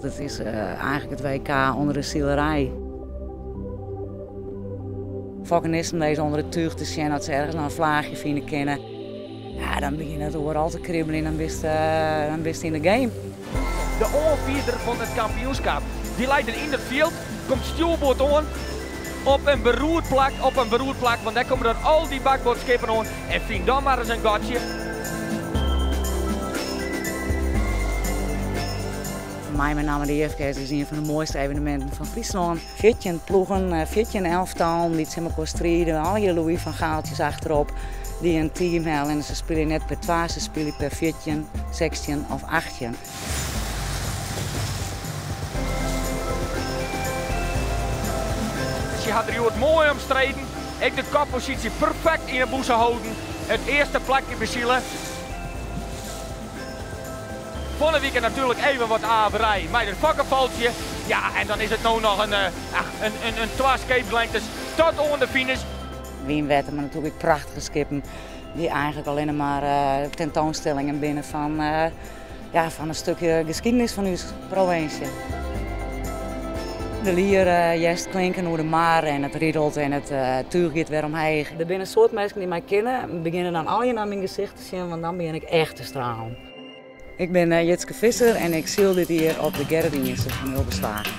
Het is eigenlijk het WK onder de zielerij. Vakkenisten deze onder het tuig te zien, dat ze ergens een vlaagje vinden kennen. Ja, dan begint het overal te kribbelen en dan bist in de game. De aanvierder van het kampioenschap, die leidt in het veld, komt stuurboot aan op een beroerd plak, want daar komen dan al die bakboordschepen aan en vind dan maar eens een gatje. Voor mij met name de IFK is een van de mooiste evenementen van Friesland. 14 ploegen, 14 elftal, die zijn elkaar strijden, alle Louis van Gaaltjes achterop. Die een team hebben en ze spelen net per 12, ze spelen per 14, 16 of 18. Ze had er mooi omstreden, ik de koppositie perfect in de boeze houden, het eerste plakje bezielen. Volgende week natuurlijk even wat averij met het vakkenvaltje. Ja, en dan is het nou nog een 2 scheepslengtes tot aan de finish. Wien werd maar natuurlijk prachtige skippen die eigenlijk alleen maar tentoonstellingen binnen van een stukje geschiedenis van onze provincie. De lier juist klinken hoe de maar en het riedelt en het tuig gaat weer omheen. Er zijn een soort mensen die mij kennen, beginnen dan al je naar mijn gezicht te zien, want dan begin ik echt te stralen. Ik ben Jitske Visser en ik zeil dit hier op de Gerardinse van Ulbeslagen.